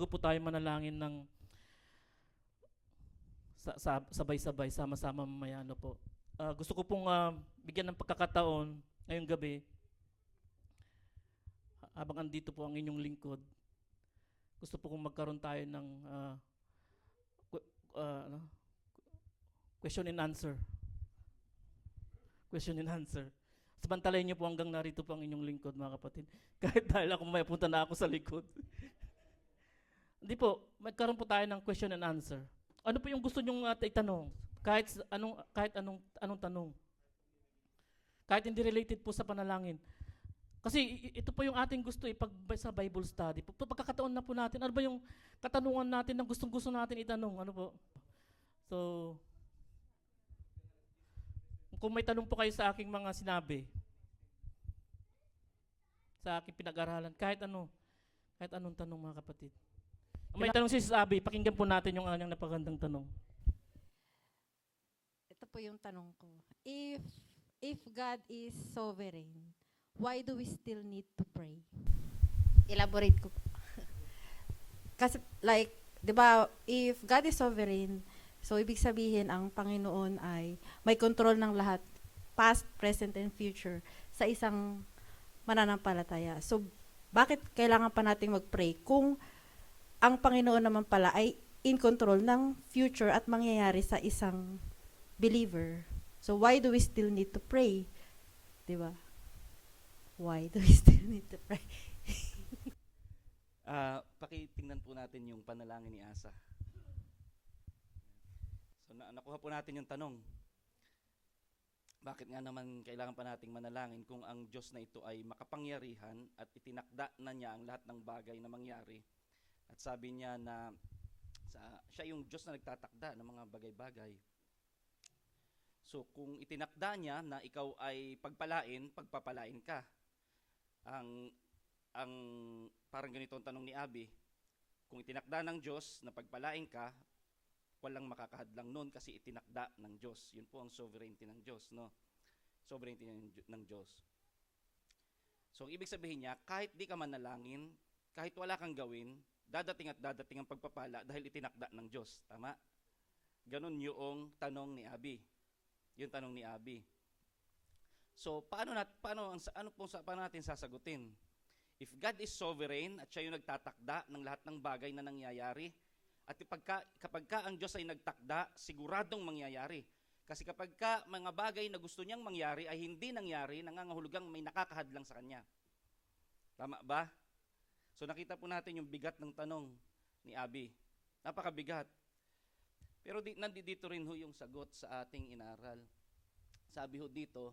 bago po tayo manalangin ng sabay-sabay, sama-sama mamaya, ano po. Gusto ko pong bigyan ng pagkakataon ngayong gabi, habang andito po ang inyong lingkod. Gusto po kong magkaroon tayo ng ano, question and answer. Question and answer. Samantalayin niyo po hanggang narito po ang inyong lingkod, mga kapatid. Kahit dahil ako may punta na ako sa likod. Hindi po, magkaroon po tayo ng question and answer. Ano po yung gusto niyong itanong? Kahit anong tanong. Kahit hindi related po sa panalangin. Kasi ito po yung ating gusto pag sa Bible study. Pagkakataon na po natin, ano ba yung katanungan natin na gustong-gusto natin itanong? Ano po? So, kung may tanong po kayo sa aking mga sinabi, sa aking pinag-aralan, kahit anong tanong, mga kapatid. May tanong si Abby, pakinggan po natin yung kanyang napakagandang tanong. Ito po yung tanong ko. If God is sovereign, why do we still need to pray? Elaborate ko. Kasi like, 'di ba, if God is sovereign, so ibig sabihin ang Panginoon ay may control ng lahat, past, present, and future sa isang mananampalataya. So bakit kailangan pa nating mag-pray kung ang Panginoon naman pala ay in control ng future at mangyayari sa isang believer? So why do we still need to pray? 'Di ba? Why do we still need to pray? Pakitingnan po natin yung panalangin ni Asa. So nakuha po natin yung tanong. Bakit nga naman kailangan pa nating manalangin kung ang Diyos na ito ay makapangyarihan at itinakda na niya ang lahat ng bagay na mangyari? At sabi niya na siya yung Diyos na nagtatakda ng mga bagay-bagay. So kung itinakda niya na ikaw ay pagpapalain ka. Ang parang ganito ang tanong ni Abby, kung itinakda ng Diyos na pagpalain ka, walang makakahadlang nun kasi itinakda ng Diyos. Yun po ang sovereignty ng Diyos, no? Sovereignty ng Diyos. So ibig sabihin niya, kahit di ka manalangin, kahit wala kang gawin, dadating ang pagpapala dahil itinakda ng Diyos. Tama? Ganun yung tanong ni Abby. Yung tanong ni Abby. So paano natin sasagutin? If God is sovereign at siya yung nagtatakda ng lahat ng bagay na nangyayari, at kapag ang Diyos ay nagtakda, siguradong mangyayari. Kasi kapag mga bagay na gusto niyang mangyari ay hindi nangyari, nangangahulugang may nakakahadlang sa Kanya. Tama ba? So nakita po natin yung bigat ng tanong ni Abby. Napakabigat. Pero nandito rin ho yung sagot sa ating inaral. Sabi dito,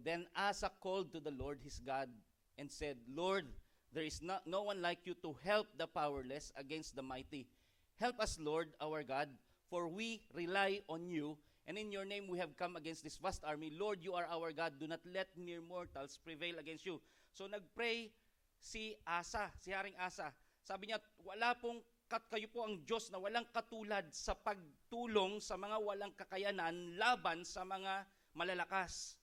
then Asa called to the Lord his God and said, Lord, there is no one like you to help the powerless against the mighty. Help us, Lord, our God, for we rely on you, and in your name we have come against this vast army. Lord, you are our God. Do not let mere mortals prevail against you. So nagpray si Haring Asa. Sabi niya, kayo po ang Diyos na walang katulad sa pagtulong sa mga walang kakayanan laban sa mga malalakas.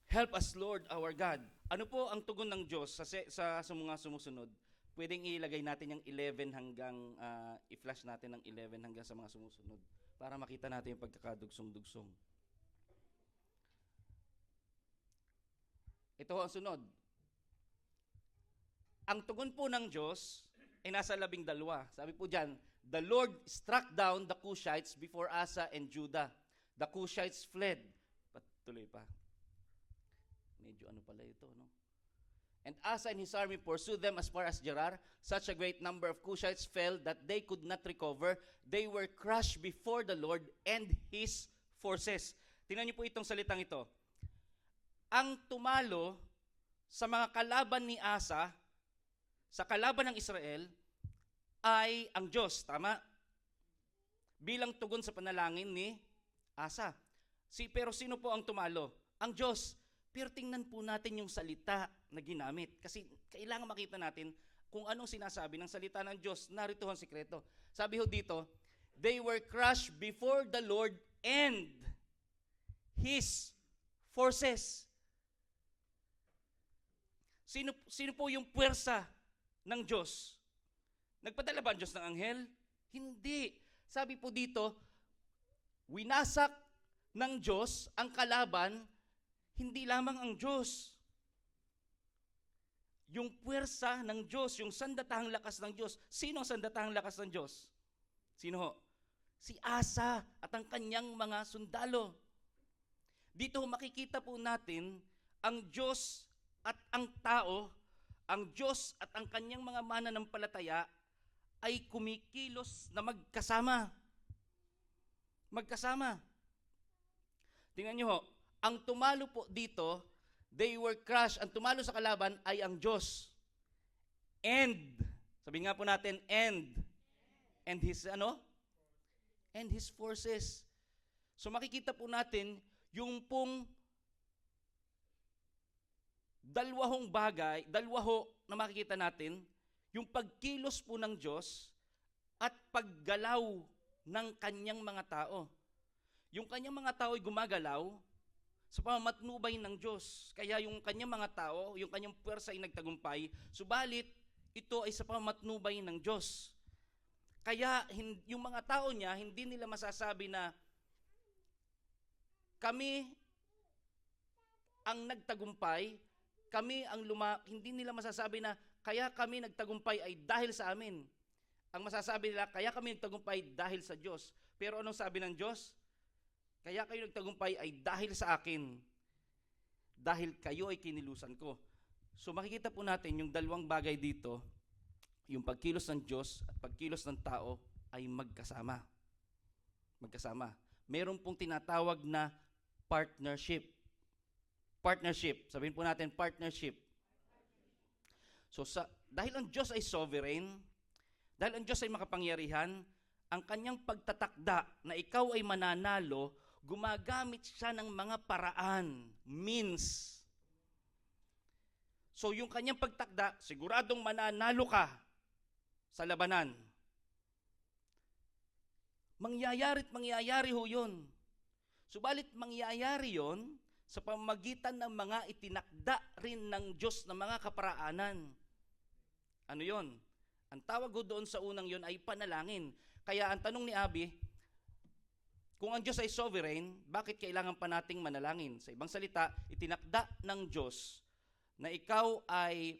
Help us, Lord, our God. Ano po ang tugon ng Diyos sa mga sumusunod? Pwedeng ilagay natin yung 11 hanggang, i-flash natin ng 11 hanggang sa mga sumusunod para makita natin yung pagkakadugsong-dugsong. Ito ang sunod. Ang tugon po ng Diyos ay nasa 12. Sabi po dyan, the Lord struck down the Cushites before Asa and Judah. The Cushites fled. Patuloy pa. Medyo ano pala ito, no? And Asa and his army pursued them as far as Gerar. Such a great number of Cushites fell that they could not recover. They were crushed before the Lord and his forces. Tingnan niyo po itong salitang ito. Ang tumalo sa mga kalaban ni Asa, sa kalaban ng Israel, ay ang Diyos. Tama? Bilang tugon sa panalangin ni Asa. Pero sino po ang tumalo? Ang Diyos. Pero tingnan po natin yung salita na ginamit. Kasi kailangan makita natin kung anong sinasabi ng salita ng Diyos. Narito ang sikreto. Sabi ho dito, they were crushed before the Lord and his forces. Sino po yung puwersa ng Diyos. Nagpadala ba ang Diyos ng anghel? Hindi. Sabi po dito, winasak ng Diyos ang kalaban, hindi lamang ang Diyos. Yung puwersa ng Diyos, yung sandatahang lakas ng Diyos. Sino ang sandatahang lakas ng Diyos? Sino ho? Si Asa at ang kanyang mga sundalo. Dito makikita po natin ang Diyos at ang tao, ang Diyos at ang kanyang mga mananampalataya ay kumikilos na magkasama. Magkasama. Tingnan nyo ho, ang tumalo po dito, they were crushed. Ang tumalo sa kalaban ay ang Diyos. And, sabi nga po natin, and his, and his forces. So makikita po natin, yung pong dalawa na makikita natin, yung pagkilos po ng Diyos at paggalaw ng kanyang mga tao. Yung kanyang mga tao ay gumagalaw sa pamamatnubay ng Diyos. Kaya yung kanyang mga tao, yung kanyang puwersa ay nagtagumpay, subalit ito ay sa pamamatnubay ng Diyos. Kaya yung mga tao niya, hindi nila masasabi na kami ang nagtagumpay, hindi nila masasabi na kaya kami nagtagumpay ay dahil sa amin. Ang masasabi nila, kaya kami nagtagumpay dahil sa Diyos. Pero anong sabi ng Diyos? Kaya kayo nagtagumpay ay dahil sa akin. Dahil kayo ay kinilusan ko. So makikita po natin yung dalawang bagay dito, yung pagkilos ng Diyos at pagkilos ng tao ay magkasama. Magkasama. Meron pong tinatawag na partnership. Partnership. Sabihin po natin, partnership. So dahil ang Diyos ay sovereign, dahil ang Diyos ay makapangyarihan, ang kanyang pagtatakda na ikaw ay mananalo, gumagamit siya ng mga paraan, means. So yung kanyang pagtakda, siguradong mananalo ka sa labanan. Mangyayari ho yun. Subalit mangyayari yon sa pamamagitan ng mga itinakda rin ng Diyos na mga kaparaanan. Ano yon? Ang tawag ko doon sa unang yon ay panalangin. Kaya ang tanong ni Abby, kung ang Diyos ay sovereign, bakit kailangan pa nating manalangin? Sa ibang salita, itinakda ng Diyos na ikaw ay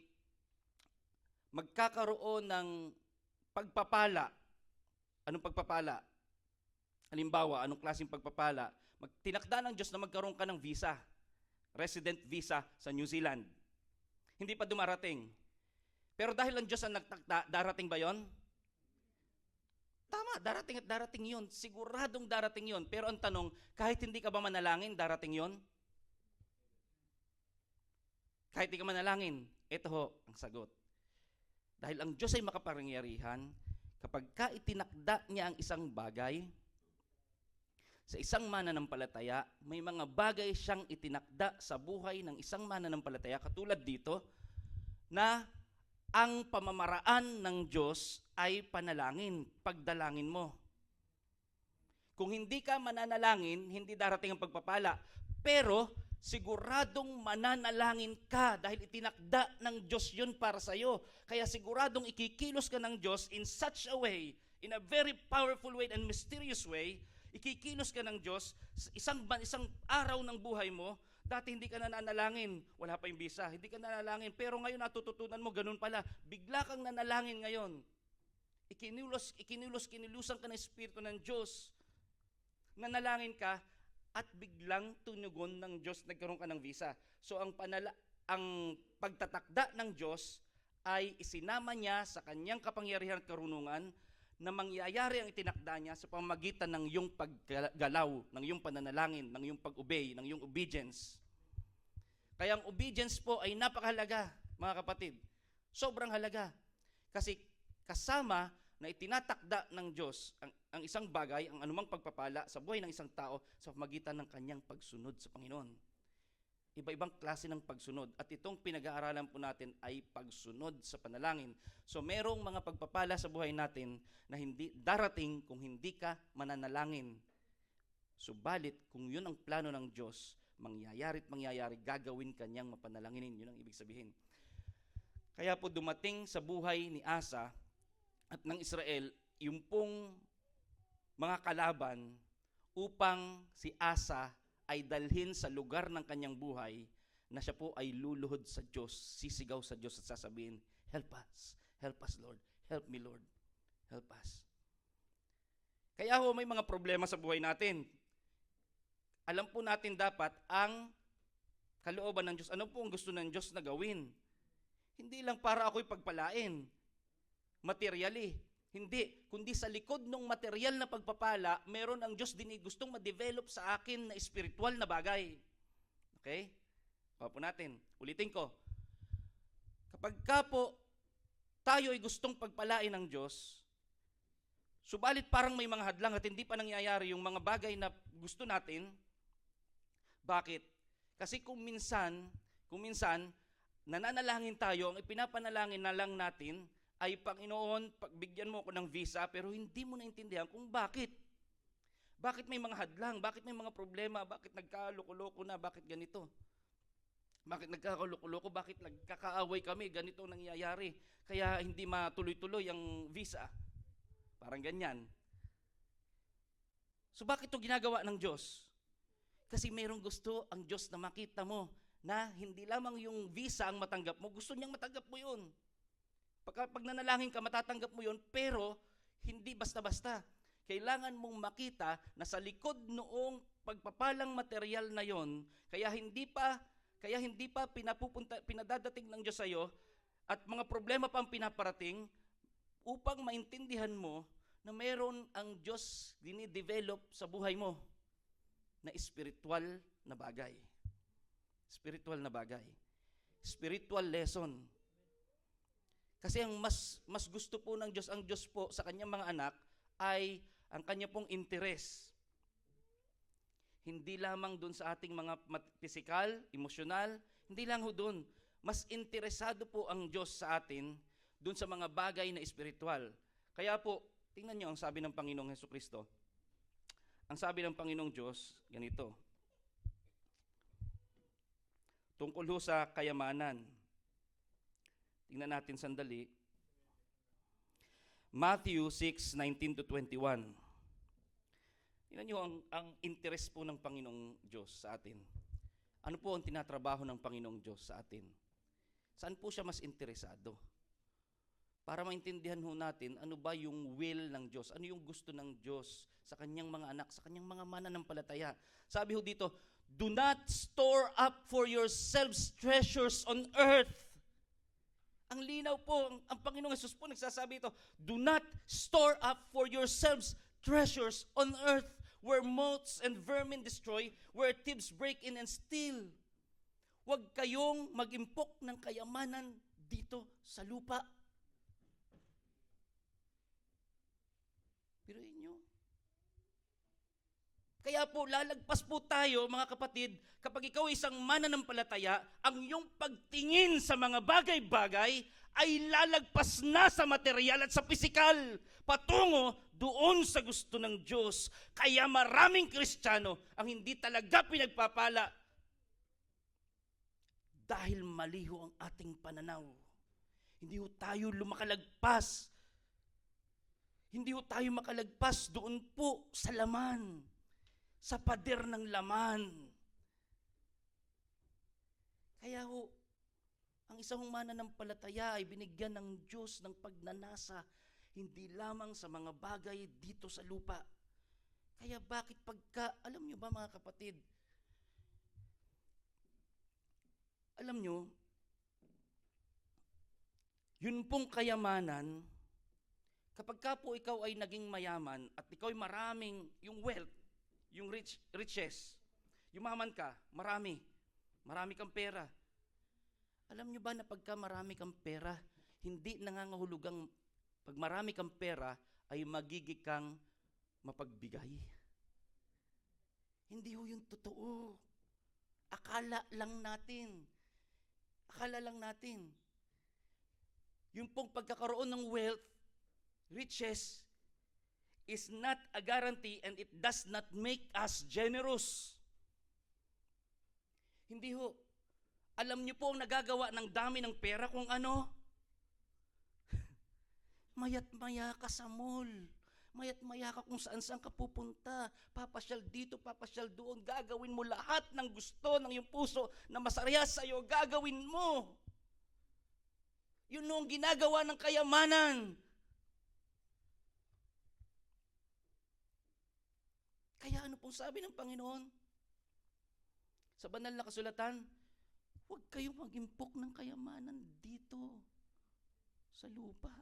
magkakaroon ng pagpapala. Anong pagpapala? Halimbawa, anong klaseng pagpapala? Tinakda ng Diyos na magkaroon ka ng visa, resident visa sa New Zealand. Hindi pa dumarating. Pero dahil ang Diyos ang nagtakda, darating ba yon? Tama, darating at darating yon. Siguradong darating yon. Pero ang tanong, kahit hindi ka ba manalangin, darating yon? Kahit hindi ka manalangin, ito ho ang sagot. Dahil ang Diyos ay makapangyarihan, kapag ka itinakda niya ang isang bagay, sa isang mananampalataya, may mga bagay siyang itinakda sa buhay ng isang mananampalataya, katulad dito, na ang pamamaraan ng Diyos ay panalangin, pagdalangin mo. Kung hindi ka mananalangin, hindi darating ang pagpapala. Pero siguradong mananalangin ka dahil itinakda ng Diyos yun para sa iyo. Kaya siguradong ikikilos ka ng Diyos in such a way, in a very powerful way and mysterious way, ikikilos ka ng Diyos isang araw ng buhay mo. Dati hindi ka nananalangin, wala pa yung visa, hindi ka nanalangin, pero ngayon natututunan mo, ganun pala, bigla kang nanalangin ngayon. Kinilusan ka ng Espiritu ng Diyos. Nanalangin ka, at biglang tunugon ng Diyos, nagkaroon ka ng visa. So ang pagtatakda ng Diyos ay isinama niya sa kanyang kapangyarihan at karunungan na mangyayari ang itinakda niya sa pamamagitan ng iyong paggalaw, ng iyong pananalangin, ng iyong pag-obey, ng iyong obedience. Kaya ang obedience po ay napakahalaga, mga kapatid. Sobrang halaga. Kasi kasama na itinatakda ng Diyos ang isang bagay, ang anumang pagpapala sa buhay ng isang tao sa pamamagitan ng kanyang pagsunod sa Panginoon. Iba-ibang klase ng pagsunod. At itong pinag-aaralan po natin ay pagsunod sa panalangin. So merong mga pagpapala sa buhay natin na hindi darating kung hindi ka mananalangin. Subalit, kung yun ang plano ng Diyos, mangyayari, gagawin kanyang mapanalanginin. Yun ang ibig sabihin. Kaya po dumating sa buhay ni Asa at ng Israel yung pong mga kalaban upang si Asa ay dalhin sa lugar ng kanyang buhay na siya po ay luluhod sa Diyos, sisigaw sa Diyos at sasabihin, help us Lord, help me Lord, help us. Kaya ho may mga problema sa buhay natin. Alam po natin dapat ang kalooban ng Diyos. Ano po ang gusto ng Diyos na gawin? Hindi lang para ako'y pagpalain, materially. Hindi, kundi sa likod ng material na pagpapala, meron ang Diyos din gustong ma-develop sa akin na spiritual na bagay. Okay? Pa po natin. Ulitin ko. Kapag ka po tayo ay gustong pagpalain ng Diyos, subalit parang may mga hadlang at hindi pa nangyayari yung mga bagay na gusto natin. Bakit? Kasi kung minsan, nananalangin tayo, ang ipinapanalangin na lang natin ay, Panginoon, pagbigyan mo ako ng visa, pero hindi mo naintindihan kung bakit. Bakit may mga hadlang? Bakit may mga problema? Bakit nagkaloko-loko na? Bakit ganito? Bakit nagkakaloko-loko? Bakit nagkakaaway kami? Ganito nangyayari. Kaya hindi matuloy-tuloy ang visa. Parang ganyan. So bakit ito ginagawa ng Diyos? Kasi mayroong gusto ang Diyos na makita mo na hindi lamang yung visa ang matanggap mo, gusto niyang matanggap mo yun. Pag nanalangin ka, matatanggap mo yun, pero hindi basta-basta. Kailangan mong makita na sa likod noong pagpapalang material na yon, kaya hindi pa pinadadating ng Diyos sa iyo at mga problema pa ang pinaparating upang maintindihan mo na meron ang Diyos dinidevelop sa buhay mo na spiritual na bagay. Spiritual na bagay. Spiritual lesson. Kasi ang mas gusto po ng Diyos, ang Diyos po sa kanyang mga anak ay ang kanya pong interes. Hindi lamang dun sa ating mga physical, emosyonal, hindi lang ho dun. Mas interesado po ang Diyos sa atin dun sa mga bagay na espiritual. Kaya po, tingnan nyo ang sabi ng Panginoong Hesukristo. Ang sabi ng Panginoong Diyos, ganito. Tungkol ho sa kayamanan. Tingnan natin sandali. Matthew 6:19-21. Tingnan nyo ang interest po ng Panginoong Diyos sa atin. Ano po ang tinatrabaho ng Panginoong Diyos sa atin? Saan po siya mas interesado? Para maintindihan ho natin, ano ba yung will ng Diyos? Ano yung gusto ng Diyos sa kanyang mga anak, sa kanyang mga mananampalataya? Sabi ho dito, do not store up for yourselves treasures on earth. Ang linaw po, ang Panginoong Hesus po nagsasabi ito, do not store up for yourselves treasures on earth where moths and vermin destroy, where thieves break in and steal. Huwag kayong mag-impok ng kayamanan dito sa lupa. Piruin nyo. Kaya po, lalagpas po tayo, mga kapatid, kapag ikaw isang mananampalataya, ang iyong pagtingin sa mga bagay-bagay ay lalagpas na sa material at sa pisikal, patungo doon sa gusto ng Diyos. Kaya maraming Kristiyano ang hindi talaga pinagpapala dahil mali ho ang ating pananaw. Hindi ho tayo lumakalagpas. Hindi ho tayo makalagpas doon po sa laman. Sa pader ng laman. Kaya ho, ang isang mananampalataya ay binigyan ng Diyos ng pagnanasa, hindi lamang sa mga bagay dito sa lupa. Kaya bakit alam nyo ba mga kapatid, alam nyo, yun pong kayamanan, kapag ka po ikaw ay naging mayaman at ikaw ay maraming, yung wealth, yung riches, yumaman ka, marami kang pera. Alam nyo ba na pagka marami kang pera, hindi nangangahulugang pag marami kang pera ay magiging kang mapagbigay? Hindi ho yung totoo. Akala lang natin. Yung pong pagkakaroon ng wealth, riches, is not a guarantee and it does not make us generous. Hindi ho. Alam niyo po ang nagagawa ng dami ng pera kung ano? Mayat maya ka sa mall. Mayat maya ka kung saan ka pupunta. Papasyal dito, papasyal doon. Gagawin mo lahat ng gusto ng iyong puso na masarya sa iyo. Gagawin mo. Yun ang ginagawa ng kayamanan. Kaya ano pong sabi ng Panginoon? Sa banal na kasulatan, huwag kayong mag-impok ng kayamanan dito sa lupa.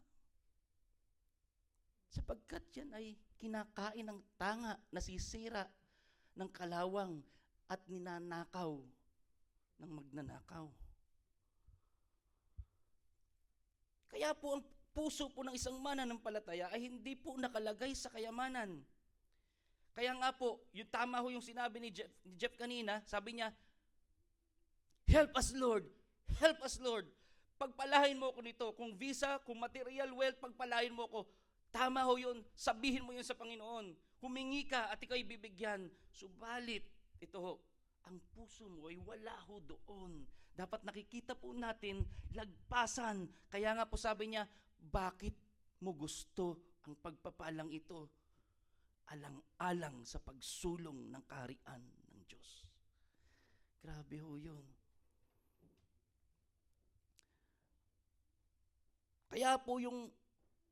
Sapagkat yan ay kinakain ng tanga, nasisira ng kalawang at ninanakaw ng magnanakaw. Kaya po ang puso po ng isang mananampalataya ay hindi po nakalagay sa kayamanan. Kaya nga po, yung tama ho yung sinabi ni Jeff kanina, sabi niya, help us Lord, help us Lord. Pagpalahin mo ako nito, kung visa, kung material wealth, pagpalahin mo ako. Tama ho yun, sabihin mo yun sa Panginoon. Humingi ka at ikaw'y bibigyan. Subalit, ito ho, ang puso mo ay wala ho doon. Dapat nakikita po natin, lagpasan. Kaya nga po sabi niya, bakit mo gusto ang pagpapalang ito? Alang-alang sa pagsulong ng kaharian ng Diyos. Grabe ho yun. Kaya po yung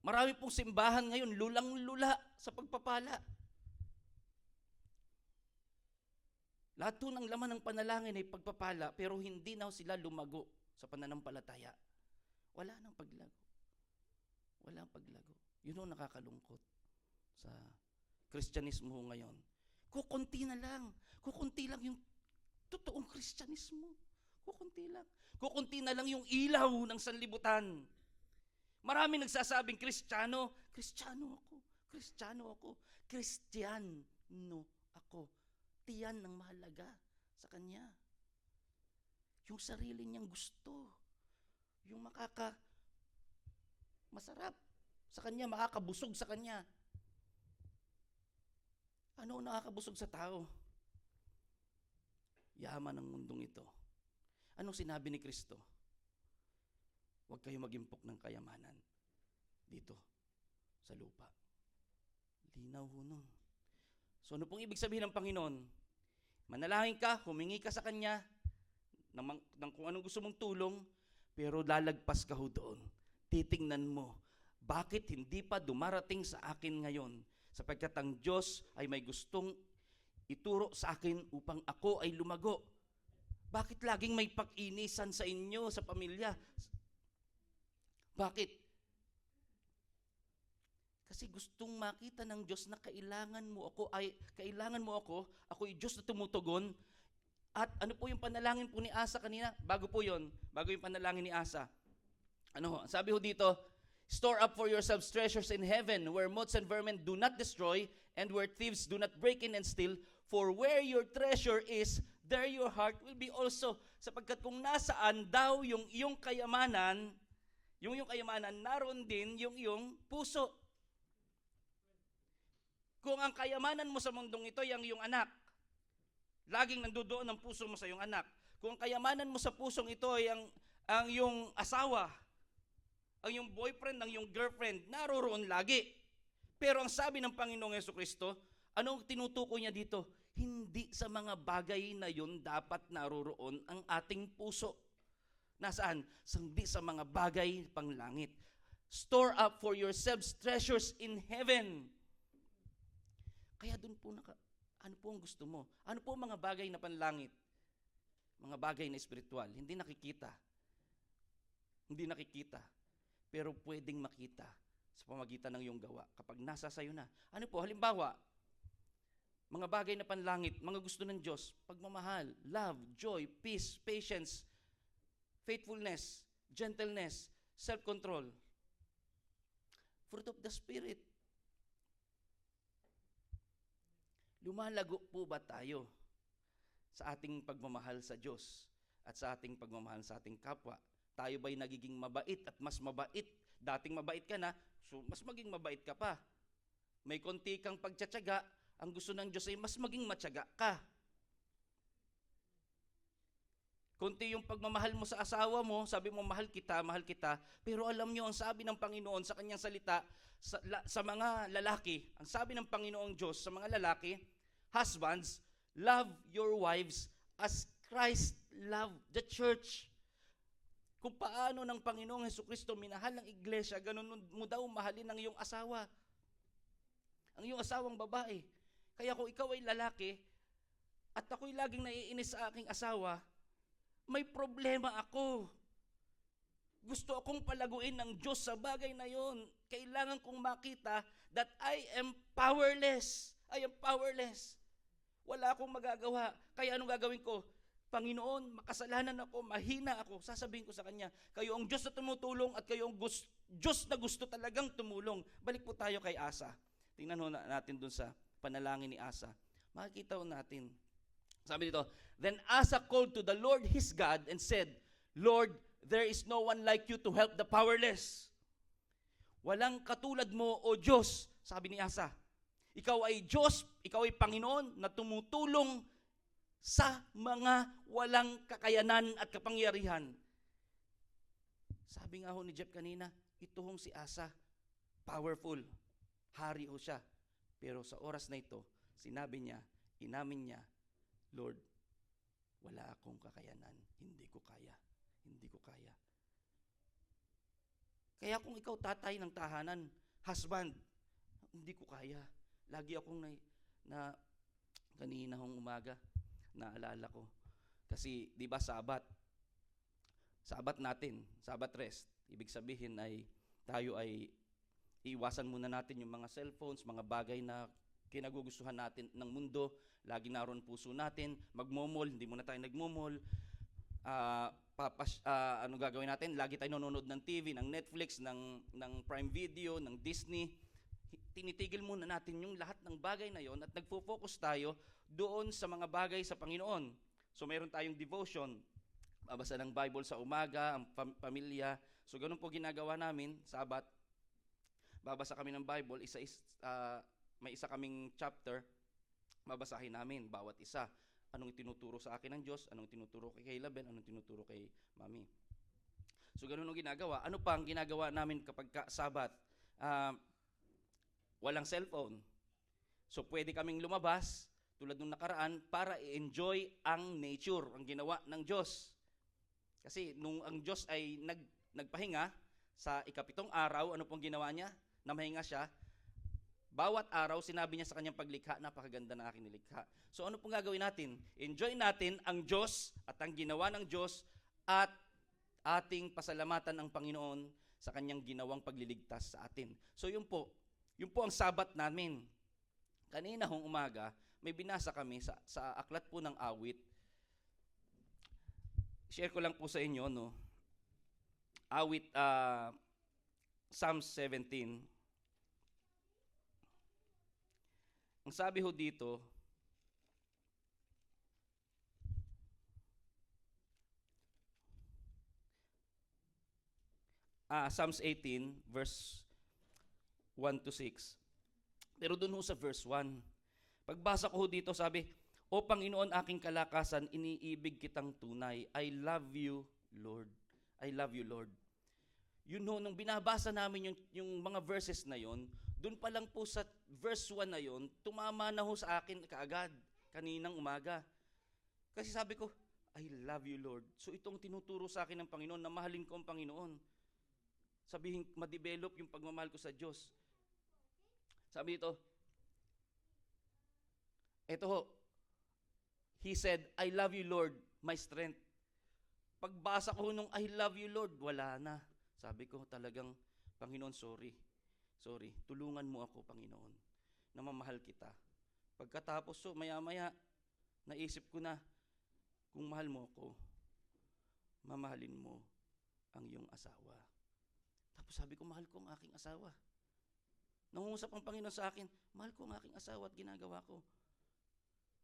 marami pong simbahan ngayon, lulang-lula sa pagpapala. Lahat po ng laman ng panalangin ay pagpapala, pero hindi na sila lumago sa pananampalataya. Wala nang paglago. Walang paglago. Yun ang nakakalungkot sa Kristyanismo ngayon. Kukunti na lang. Kukunti lang yung totoong Kristyanismo. Kukunti lang. Kukunti na lang yung ilaw ng sanlibutan. Maraming nagsasabing Kristiyano. Kristiyano ako. Kristiyano ako. Kristiyano ako. Tiyan ng mahalaga sa kanya. Yung sarili niyang gusto. Yung masarap sa kanya, makakabusog sa kanya. Ano ang nakakabusog sa tao? Yaman ng mundong ito. Anong sinabi ni Kristo? Huwag kayo mag-impok ng kayamanan dito sa lupa. Linaw ho nun. So ano pong ibig sabihin ng Panginoon? Manalangin ka, humingi ka sa Kanya ng kung anong gusto mong tulong, pero lalagpas ka ho doon. Titingnan mo, bakit hindi pa dumarating sa akin ngayon? Sapagkat ang Diyos ay may gustong ituro sa akin upang ako ay lumago. Bakit laging may pag-inisan sa inyo, sa pamilya? Bakit? Kasi gustong makita ng Diyos na kailangan mo ako, ako'y Diyos na tumutugon. At ano po yung panalangin po ni Asa kanina? Bago yung panalangin ni Asa. Sabi ho dito, store up for yourselves treasures in heaven, where moths and vermin do not destroy, and where thieves do not break in and steal. For where your treasure is, there your heart will be also. Sapagkat kung nasaan daw yung iyong kayamanan, naroon din yung iyong puso. Kung ang kayamanan mo sa mundong ito ay ang iyong anak, laging nandoon ang puso mo sa iyong anak. Kung ang kayamanan mo sa pusong ito ay ang iyong asawa, ang iyong boyfriend, ang iyong girlfriend, naroroon lagi. Pero ang sabi ng Panginoong Jesucristo, anong tinutukoy niya dito? Hindi sa mga bagay na yun dapat naroroon ang ating puso. Nasaan? Hindi sa mga bagay pang langit. Store up for yourselves treasures in heaven. Kaya doon po ano po ang gusto mo? Ano po ang mga bagay na panlangit? Mga bagay na espiritual. Hindi nakikita. Pero pwedeng makita sa pamagitan ng iyong gawa kapag nasa sayo na. Ano po? Halimbawa, mga bagay na panlangit, mga gusto ng Diyos, pagmamahal, love, joy, peace, patience, faithfulness, gentleness, self-control. Fruit of the Spirit. Lumalago po ba tayo sa ating pagmamahal sa Diyos at sa ating pagmamahal sa ating kapwa? Tayo ba'y nagiging mabait at mas mabait? Dating mabait ka na, so mas maging mabait ka pa. May konti kang pagtsatsaga, ang gusto ng Diyos ay mas maging matyaga ka. Konti yung pagmamahal mo sa asawa mo, sabi mo mahal kita, pero alam nyo, ang sabi ng Panginoon sa kanyang salita, sa mga lalaki, ang sabi ng Panginoong Diyos sa mga lalaki, husbands, love your wives as Christ loved the church. Kung paano ng Panginoong Hesukristo minahal ng iglesia, ganun mo daw mahalin ang iyong asawa. Ang iyong asawang babae. Kaya kung ikaw ay lalaki, at ako'y laging naiinis sa aking asawa, may problema ako. Gusto akong palaguin ng Diyos sa bagay na yon. Kailangan kong makita that I am powerless. I am powerless. Wala akong magagawa. Kaya anong gagawin ko? Panginoon, makasalanan ako, mahina ako. Sasabihin ko sa Kanya, kayo ang Diyos na tumutulong at kayo ang Diyos na gusto talagang tumulong. Balik po tayo kay Asa. Tingnan ho natin dun sa panalangin ni Asa. Makikita ho natin. Sabi dito, then Asa called to the Lord his God and said, Lord, there is no one like you to help the powerless. Walang katulad mo, O Diyos, sabi ni Asa. Ikaw ay Diyos, ikaw ay Panginoon na tumutulong sa mga walang kakayanan at kapangyarihan. Sabi nga ho ni Jeff kanina, ito hong si Asa, powerful, hari ho siya. Pero sa oras na ito, sinabi niya, inamin niya, Lord, wala akong kakayanan, hindi ko kaya. Hindi ko kaya. Kaya kung ikaw tatay ng tahanan, husband, hindi ko kaya. Lagi akong kanina hong umaga, naalala ko. Kasi, di ba, Sabat natin, Sabat rest. Ibig sabihin ay, tayo ay iiwasan muna natin yung mga cellphones, mga bagay na kinagugustuhan natin ng mundo, lagi naroon puso natin, magmomol, hindi muna tayo nagmomol, ano gagawin natin? Lagi tayo nanonood ng TV, ng Netflix, ng Prime Video, ng Disney. Tinitigil muna natin yung lahat ng bagay na yon at nagfo-focus tayo doon sa mga bagay sa Panginoon. So mayroon tayong devotion, babasa ng Bible sa umaga, ang pamilya. So ganun po ginagawa namin, Sabat. Babasa kami ng Bible, may isa kaming chapter, babasahin namin, bawat isa. Anong itinuturo sa akin ng Diyos, anong tinuturo kay Label, anong tinuturo kay Mami. So ganun ang ginagawa. Ano pa ang ginagawa namin kapag Sabat? Walang cellphone. So pwede kaming lumabas, tulad nung nakaraan, para i-enjoy ang nature, ang ginawa ng Diyos. Kasi nung ang Diyos ay nagpahinga, sa ikapitong araw, ano pong ginawa niya? Namahinga siya. Bawat araw, sinabi niya sa kanyang paglikha, napakaganda na aking nilikha. So ano pong gagawin natin? Enjoy natin ang Diyos at ang ginawa ng Diyos at ating pasalamatan ang Panginoon sa kanyang ginawang pagliligtas sa atin. So yun po ang Sabat namin. Kanina hong umaga, may binasa kami sa aklat po ng awit. Share ko lang po sa inyo, no? Awit, Psalm 17. Ang sabi ho dito, Psalms 18, verse 1 to 6. Pero dun ho sa verse 1, pagbasa ko ho dito, sabi, O Panginoon, aking kalakasan, iniibig kitang tunay. I love you, Lord. I love you, Lord. Yun ho, nung binabasa namin yung mga verses na yon, dun pa lang po sa verse 1 na yon, tumama na ho sa akin kaagad, kaninang umaga. Kasi sabi ko, I love you, Lord. So itong tinuturo sa akin ng Panginoon, na mahalin ko ang Panginoon. Sabihin, ma-develop yung pagmamahal ko sa Diyos. Sabi dito, eto ho, he said, I love you, Lord, my strength. Pagbasa ko nung I love you, Lord, wala na. Sabi ko talagang, Panginoon, sorry. Tulungan mo ako, Panginoon, na mamahal kita. Pagkatapos, so maya-maya, naisip ko na, kung mahal mo ako, mamahalin mo ang iyong asawa. Tapos sabi ko, mahal ko ang aking asawa. Nangungusap ang Panginoon sa akin, mahal ko ang aking asawa at ginagawa ko.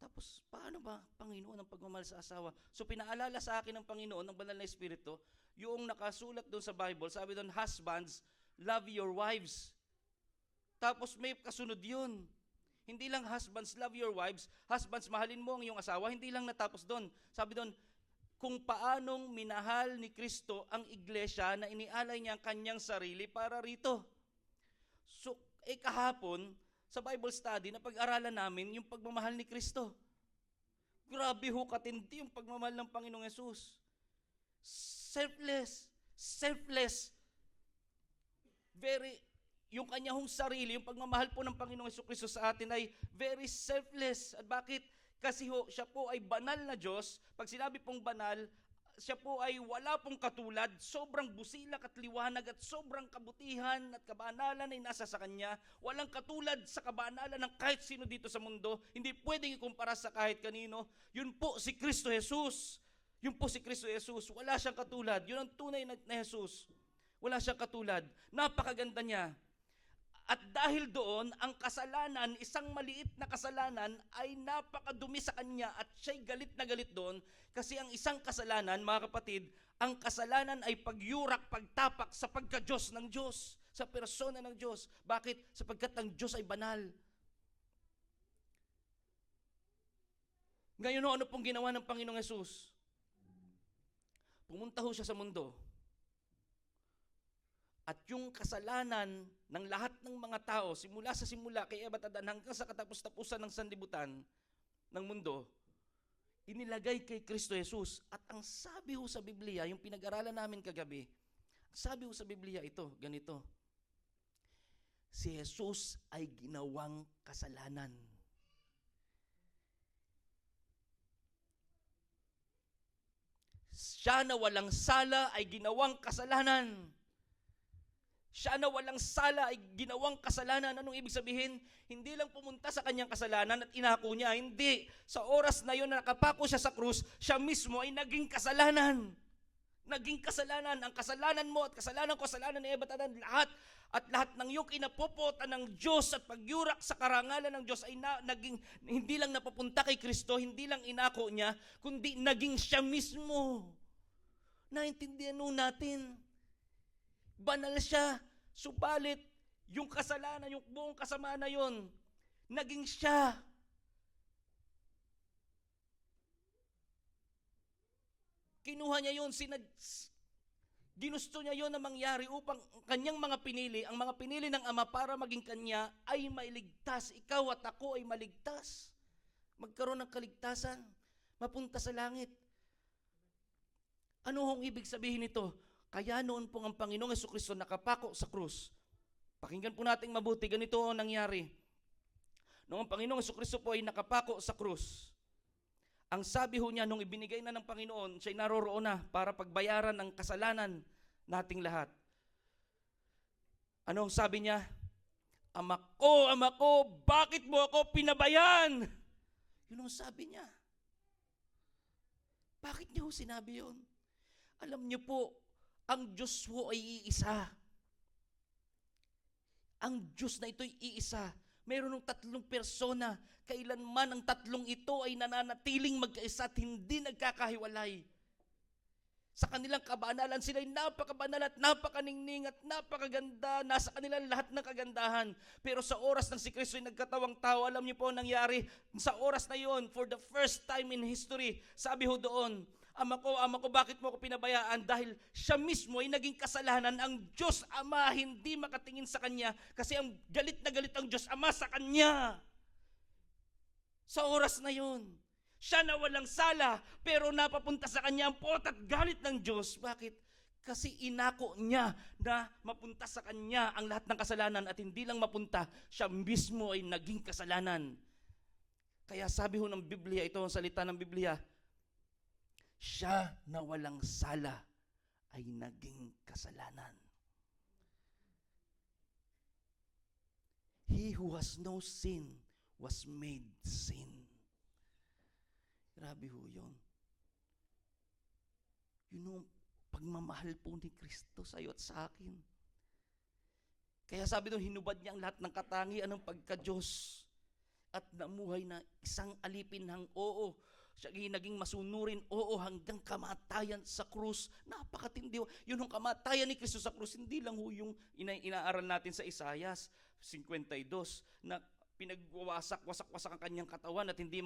Tapos, paano ba, Panginoon, ang pagmamahal sa asawa? So, pinaalala sa akin ng Panginoon, ng Banal na Espiritu, yung nakasulat doon sa Bible, sabi doon, husbands, love your wives. Tapos, may kasunod yun. Hindi lang husbands, love your wives. Husbands, mahalin mo ang iyong asawa. Hindi lang natapos doon. Sabi doon, kung paanong minahal ni Kristo ang iglesia na inialay niya ang kanyang sarili para rito. So, kahapon, sa Bible study, napag-aralan namin yung pagmamahal ni Kristo. Grabe ho, katindi yung pagmamahal ng Panginoong Yesus. Selfless. Yung kanya hong sarili, yung pagmamahal po ng Panginoong Jesucristo sa atin ay very selfless. At bakit? Kasi ho, siya po ay banal na Diyos. Pag sinabi pong banal, siya po ay wala pong katulad, sobrang busilak at liwanag at sobrang kabutihan at kabanalan ay nasa sa Kanya. Walang katulad sa kabanalan ng kahit sino dito sa mundo. Hindi pwedeng ikumpara sa kahit kanino. Yun po si Kristo Jesus. Yun po si Kristo Jesus. Wala siyang katulad. Yun ang tunay na Jesus. Wala siyang katulad. Napakaganda niya. At dahil doon, ang kasalanan, isang maliit na kasalanan, ay napakadumi sa kanya at siya'y galit na galit doon. Kasi ang isang kasalanan, mga kapatid, ang kasalanan ay pagyurak, pagtapak sa pagka-Diyos ng Diyos, sa persona ng Diyos. Bakit? Sapagkat ang Diyos ay banal. Ngayon, ano pong ginawa ng Panginoong Yesus? Pumunta ho siya sa mundo. At yung kasalanan ng lahat ng mga tao, simula kay Eva at Adan hanggang sa katapos-tapusan ng sanlibutan ng mundo, inilagay kay Kristo Jesus. At ang sabi ho sa Biblia, yung pinag-aralan namin kagabi, sabi ho sa Biblia ito, ganito, si Jesus ay ginawang kasalanan. Siya na walang sala ay ginawang kasalanan. Siya na walang sala ay ginawang kasalanan. Anong ibig sabihin? Hindi lang pumunta sa kanyang kasalanan at inako niya. Hindi. Sa oras na yun na nakapako siya sa krus, siya mismo ay naging kasalanan. Naging kasalanan. Ang kasalanan mo at kasalanan ko, kasalanan ni Eva at Adan, lahat. At lahat ng iyong inapopota ng Diyos at pagyurak sa karangalan ng Diyos ay naging, hindi lang napapunta kay Kristo, hindi lang inako niya, kundi naging siya mismo. Naintindihan nun natin. Banal siya, subalit yung kasalanan, yung buong kasamaan na yun, naging siya. Kinuha niya yun, ginusto niya yun na mangyari upang kanyang mga pinili, ang mga pinili ng Ama para maging kanya ay mailigtas. Ikaw at ako ay maligtas. Magkaroon ng kaligtasan, mapunta sa langit. Ano hong ibig sabihin nito? Kaya noon pong ang Panginoong Jesucristo nakapako sa krus. Pakinggan po natin mabuti, ganito ang nangyari. Noong ang Panginoong Jesucristo po ay nakapako sa krus, ang sabi ho niya, nung ibinigay na ng Panginoon, siya'y naroroon na para pagbayaran ang kasalanan nating lahat. Ano ang sabi niya? Ama ko, bakit mo ako pinabayaan? Yun ang sabi niya. Bakit niya ho sinabi yun? Alam niyo po, ang Diyos ho ay iisa. Ang Diyos na ito'y iisa. Mayroon ng tatlong persona. Kailanman ang tatlong ito ay nananatiling magkaisa at hindi nagkakahiwalay. Sa kanilang kabanalan, sila'y napakabanal at napakaningning at napakaganda. Nasa kanila lahat ng kagandahan. Pero sa oras ng si Kristo ay nagkatawang tao, alam niyo po ang nangyari? Sa oras na yon, for the first time in history, sabi ho doon, Ama ko, bakit mo ako pinabayaan? Dahil siya mismo ay naging kasalanan. Ang Diyos Ama hindi makatingin sa Kanya kasi ang galit na galit ang Diyos Ama sa Kanya. Sa oras na yon, siya na walang sala, pero napapunta sa Kanya ang pot at galit ng Diyos. Bakit? Kasi inako niya na mapunta sa Kanya ang lahat ng kasalanan at hindi lang mapunta, siya mismo ay naging kasalanan. Kaya sabi ho ng Biblia, ito ang salita ng Biblia, siya na walang sala ay naging kasalanan. He who has no sin was made sin. Grabe ho yun. Yun ang pagmamahal po ni Kristo sa iyo at sa akin. Kaya sabi doon, hinubad niya ang lahat ng katangian ng pagka-Diyos at namuhay na isang alipin ng oo. Siya naging masunurin, oo, hanggang kamatayan sa krus. Napakatindi. Yun ang kamatayan ni Kristo sa krus, hindi lang ho yung inaaral natin sa Isaias 52, na pinagwasak ang kanyang katawan at hindi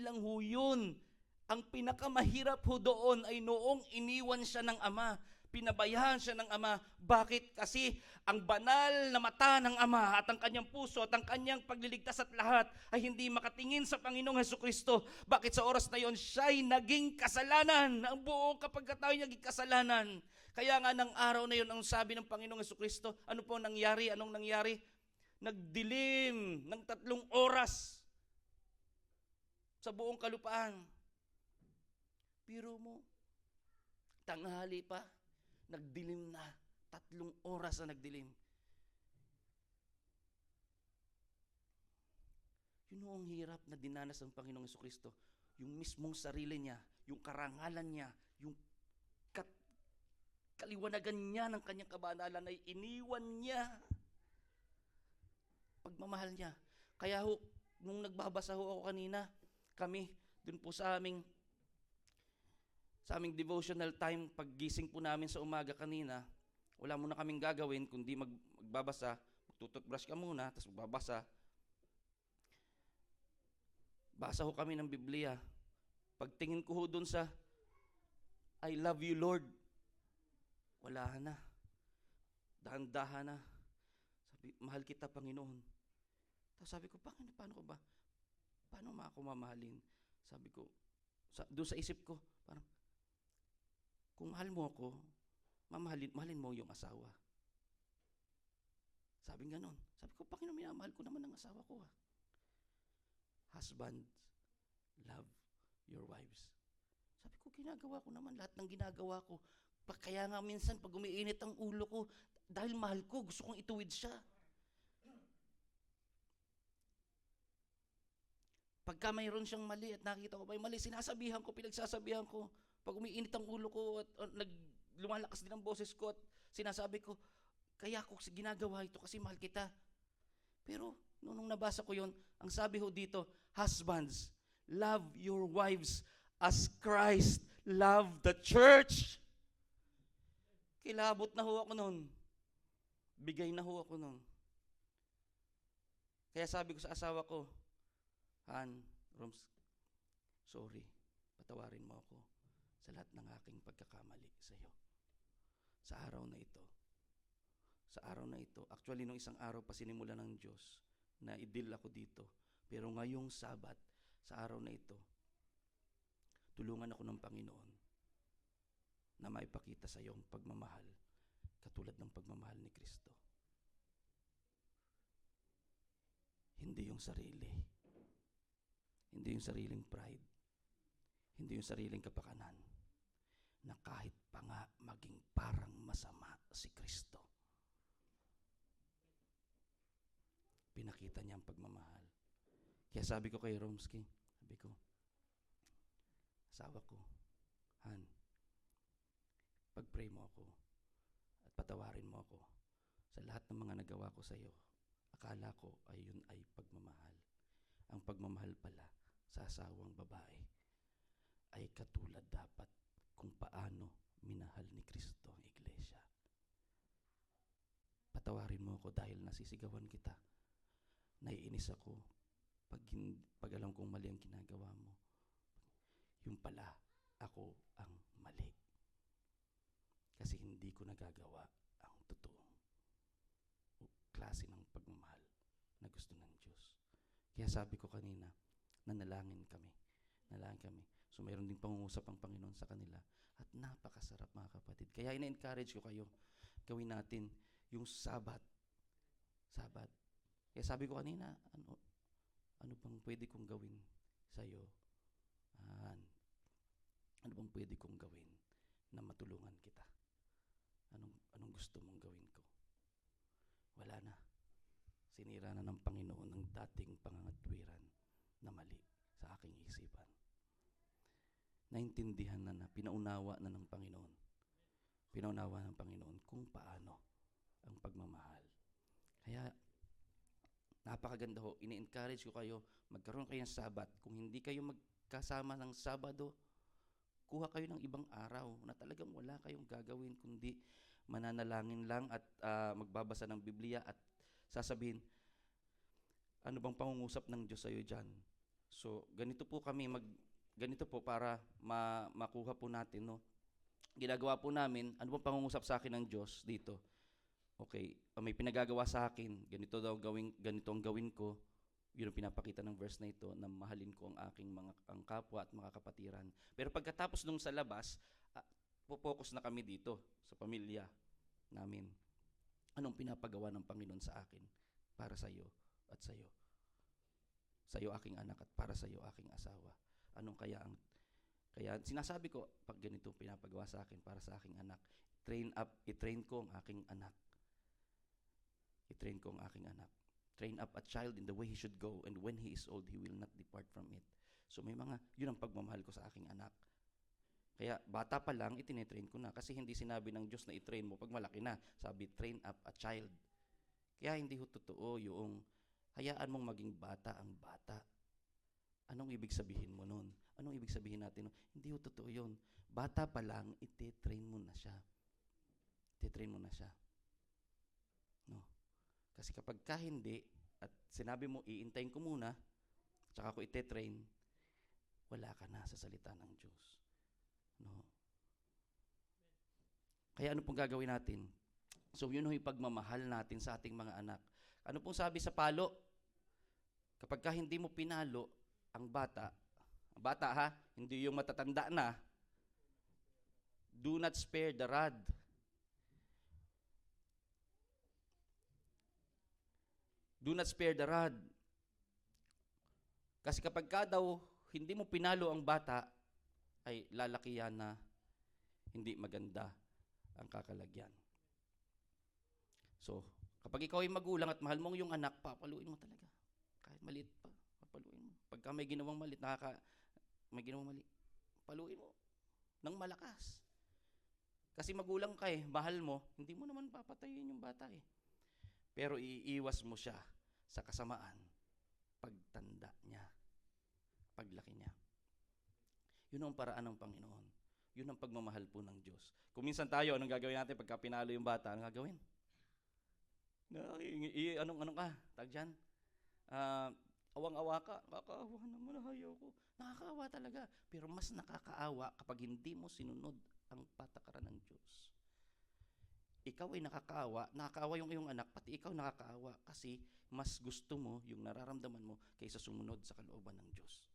lang ho yun. Ang pinakamahirap ho doon ay noong iniwan siya ng ama. Pinabayaan siya ng ama. Bakit? Kasi ang banal na mata ng ama at ang kanyang puso at ang kanyang pagliligtas at lahat ay hindi makatingin sa Panginoong Hesukristo. Bakit sa oras na yon siya'y naging kasalanan? Ang buong kapagkatao niya naging kasalanan. Kaya nga ng araw na yon ang sabi ng Panginoong Hesukristo, ano po nangyari? Anong nangyari? Nagdilim ng 3 oras sa buong kalupaan. Biro mo, tanghali pa, nagdilim na. 3 oras na nagdilim. Yun ang hirap na dinanas ng Panginoong Hesukristo. Yung mismong sarili niya, yung karangalan niya, yung kaliwanagan niya ng kanyang kabanalan ay iniwan niya. Pagmamahal niya. Kaya ho, nung nagbabasa ho ako kanina, kami, dun po sa aming devotional time, paggising po namin sa umaga kanina, wala muna kaming gagawin kundi magbabasa, magtututbrush ka muna, tapos magbabasa. Basa ho kami ng Biblia. Pagtingin ko ho dun sa I love you Lord, wala na. Dahan-dahan na. Sabi, mahal kita Panginoon. Tapos sabi ko, paano ko ba? Paano ako mamahalin? Sabi ko, doon sa isip ko, parang, kung mahal mo ako, mahalin mo yung asawa. Sabi ganon. Sabi ko, Panginoon, minamahal ko naman ang asawa ko. Husbands, love your wives. Sabi ko, ginagawa ko naman lahat ng ginagawa ko. Kaya nga minsan, pag umiinit ang ulo ko, dahil mahal ko, gusto kong ituwid siya. Pagka mayroon siyang mali at nakita ko may mali, sinasabihan ko, pinagsasabihan ko. Pag umiinit ang ulo ko at lumalakas din ang boses ko at sinasabi ko, kaya ko ginagawa ito kasi mahal kita. Pero nung nabasa ko yon, ang sabi ho dito, husbands, love your wives as Christ loved the church. Kilabot na ho ako nun. Bigay na ho ako nun. Kaya sabi ko sa asawa ko, Han, Roms, sorry, patawarin mo ako sa lahat ng aking pagkakamali sa iyo. Sa araw na ito, actually nung isang araw pa sinimula ng Diyos na i-deal ako dito. Pero ngayong Sabat, sa araw na ito, tulungan ako ng Panginoon na maipakita sa iyo ang pagmamahal katulad ng pagmamahal ni Kristo. Hindi yung sarili. Hindi yung sariling pride. Hindi yung sariling kapakanan. Na kahit pa nga maging parang masama si Kristo, pinakita niya ang pagmamahal. Kaya sabi ko kay Romsky, sabi ko, asawa ko, Han, pag-pray mo ako at patawarin mo ako sa lahat ng mga nagawa ko sa iyo. Akala ko ay yun ay pagmamahal. Ang pagmamahal pala sa asawang babae ay katulad dapat kung paano minahal ni Kristo ang iglesia. Patawarin mo ako dahil nasisigawan kita. Naiinis ako pag alam kong mali ang ginagawa mo. Yung pala, ako ang mali. Kasi hindi ko nagagawa ang totoong klase ng pagmamahal na gusto ng Diyos. Kaya sabi ko kanina, nanalangin kami. So mayroon din pangungusap ang Panginoon sa kanila. At napakasarap mga kapatid. Kaya ina-encourage ko kayo, gawin natin yung Sabat. Kaya sabi ko kanina, ano bang pwede kong gawin sa'yo? Ano bang pwede kong gawin na matulungan kita? Anong gusto mong gawin ko? Wala na. Sinira na ng Panginoon ang dating pangangatwiran na mali sa aking isipan. Naintindihan na pinaunawa na ng Panginoon. Pinaunawa ng Panginoon kung paano ang pagmamahal. Kaya, napakaganda ho. Ini-encourage ko kayo, magkaroon kayo ng Sabat. Kung hindi kayo magkasama ng Sabado, kuha kayo ng ibang araw na talagang wala kayong gagawin kundi mananalangin lang at magbabasa ng Biblia at sasabihin, ano bang pangungusap ng Diyos sa'yo dyan? So, ganito po kami ganito po para makuha po natin, no? Ginagawa po namin, ano pong pangungusap sa akin ng Diyos dito? Okay, may pinagagawa sa akin, ganito ang gawin ko. Yun ang pinapakita ng verse na ito, na mahalin ko ang kapwa at mga kapatiran. Pero pagkatapos nung sa labas, focus na kami dito sa pamilya namin. Anong pinapagawa ng Panginoon sa akin para sa iyo at sa iyo? Sa iyo aking anak at para sa iyo aking asawa. Anong kaya sinasabi ko, pag ganito pinapagawa sa akin para sa aking anak, i-train ko ang aking anak. I-train ko ang aking anak. Train up a child in the way he should go, and when he is old, he will not depart from it. So yun ang pagmamahal ko sa aking anak. Kaya bata pa lang, itine-train ko na. Kasi hindi sinabi ng Diyos na i-train mo pag malaki na. Sabi, train up a child. Kaya hindi ho totoo yung hayaan mong maging bata ang bata. Anong ibig sabihin mo nun? Anong ibig sabihin natin? Hindi ho totoo yun. Bata pa lang, ite-train mo na siya. Ite-train mo na siya. No? Kasi kapag ka hindi, at sinabi mo, iintayin ko muna, tsaka ko ite-train, wala ka na sa salita ng Diyos. No? Kaya ano pong gagawin natin? So yun yung pagmamahal natin sa ating mga anak. Ano pong sabi sa palo? Kapag ka hindi mo pinalo ang bata ha, hindi yung matatanda na, do not spare the rod. Do not spare the rod. Kasi kapag ka daw hindi mo pinalo ang bata, ay lalaki yan na hindi maganda ang kakalagyan. So, kapag ikaw ay magulang at mahal mong yung anak, papaluin mo talaga. Kahit maliit pa, papaluin mo. Pagka may ginawang mali, paluin mo ng malakas. Kasi magulang ka mahal mo, hindi mo naman papatayin yung bata Pero iiwas mo siya sa kasamaan pagtanda niya, paglaki niya. Yun ang paraan ng Panginoon. Yun ang pagmamahal po ng Diyos. Kung minsan tayo, anong gagawin natin pagka pinalo yung bata? Anong gagawin? Anong ka? Tag dyan? Awang-awa ka. Kakaawa naman, ayaw ko. Nakakaawa talaga. Pero mas nakakaawa kapag hindi mo sinunod ang patakaran ng Diyos. Ikaw ay nakakaawa yung iyong anak, pati ikaw nakakaawa kasi mas gusto mo yung nararamdaman mo kaysa sumunod sa kalooban ng Diyos.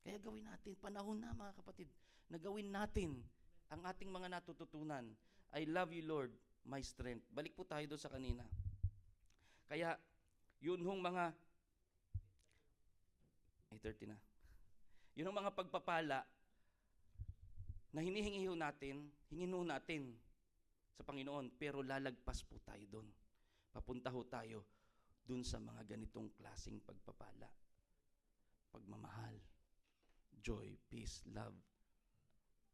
Kaya gawin natin, panahon na mga kapatid, na gawin natin ang ating mga natututunan. I love you, Lord, my strength. Balik po tayo doon sa kanina. Kaya, yun hong mga, 30 na. Yun hong mga pagpapala na hinihingi natin, hingin natin sa Panginoon, pero lalagpas po tayo doon. Papunta ho tayo doon sa mga ganitong klaseng pagpapala. Pagmamahal. Joy, peace, love.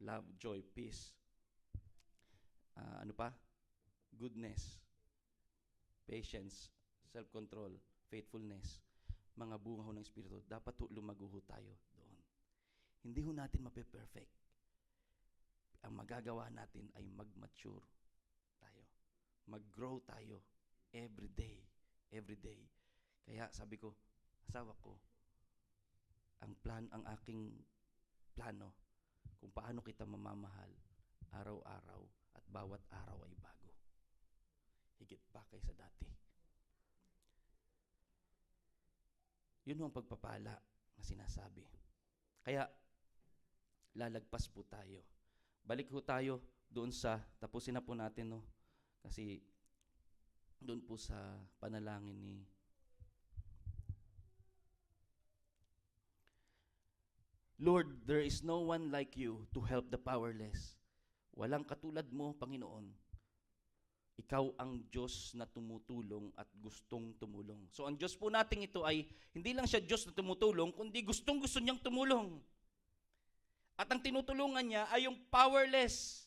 Love, joy, peace. Ano pa? Goodness, patience, self-control, faithfulness. Mga bunga ho ng Espiritu. Dapat lumago ho tayo doon. Hindi ho natin mape-perfect. Ang magagawa natin ay mag-mature tayo. Mag-grow tayo every day. Every day. Kaya sabi ko, asawa ko, ang aking plano kung paano kita mamamahal araw-araw at bawat araw ay bago. Higit pa kaysa dati. Yun ang pagpapala na sinasabi. Kaya, lalagpas po tayo. Balik ho tayo doon tapusin na po natin, no? Kasi, doon po sa panalangin ni Lord, there is no one like you to help the powerless. Walang katulad mo, Panginoon. Ikaw ang Diyos na tumutulong at gustong tumulong. So ang Diyos po nating ito ay hindi lang siya Diyos na tumutulong, kundi gustong-gusto niyang tumulong. At ang tinutulungan niya ay yung powerless.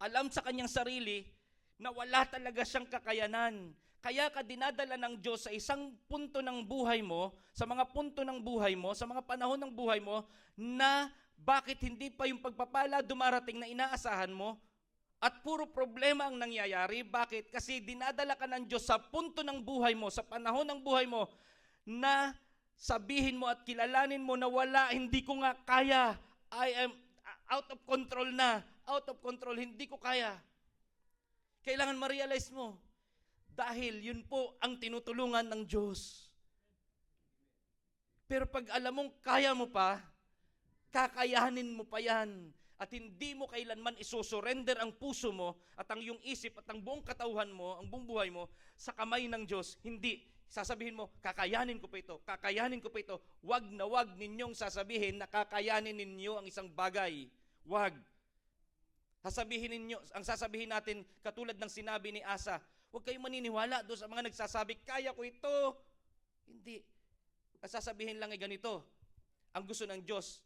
Alam sa kanyang sarili na wala talaga siyang kakayanan. Kaya ka dinadala ng Diyos sa isang punto ng buhay mo, sa mga punto ng buhay mo, sa mga panahon ng buhay mo, na bakit hindi pa yung pagpapala dumarating na inaasahan mo, at puro problema ang nangyayari. Bakit? Kasi dinadala ka ng Diyos sa punto ng buhay mo, sa panahon ng buhay mo, na sabihin mo at kilalanin mo na wala, hindi ko nga kaya. I am out of control na. Out of control, hindi ko kaya. Kailangan ma-realize mo. Dahil yun po ang tinutulungan ng Diyos. Pero pag alam mong kaya mo pa, kakayanin mo pa yan. At hindi mo kailanman isusurrender ang puso mo at ang iyong isip at ang buong katauhan mo, ang buong buhay mo sa kamay ng Diyos. Hindi. Sasabihin mo, kakayanin ko pa ito, kakayanin ko pa ito. Wag na wag ninyong sasabihin na kakayanin ninyo ang isang bagay. Wag. Sasabihin ninyo, ang sasabihin natin, katulad ng sinabi ni Asa, huwag kayong maniniwala doon sa mga nagsasabi, kaya ko ito. Hindi. Ang sasabihin lang ay ganito, ang gusto ng Diyos,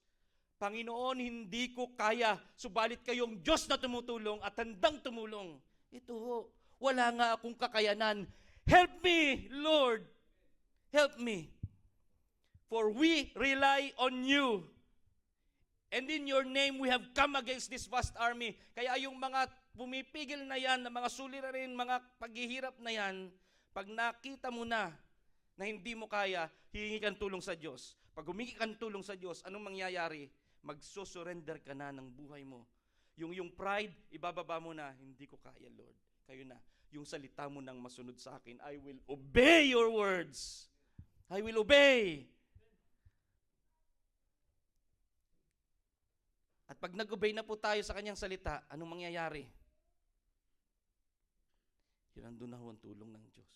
Panginoon, hindi ko kaya, subalit kayong Diyos na tumutulong at handang tumulong. Ito ho, wala nga akong kakayanan. Help me, Lord. Help me. For we rely on you. And in your name, we have come against this vast army. Kaya yung mga pumipigil na yan, na mga suliranin, mga paghihirap na yan, pag nakita mo na hindi mo kaya, hihingi kang tulong sa Diyos. Pag humingi kang tulong sa Diyos, anong mangyayari? Magsusurrender ka na ng buhay mo. Yung pride, ibababa mo na, hindi ko kaya, Lord. Kayo na. Yung salita mo nang masunod sa akin, I will obey your words. I will obey. At pag nag-obey na po tayo sa kanyang salita, anong mangyayari? Yun ang doon na ho ang tulong ng Diyos.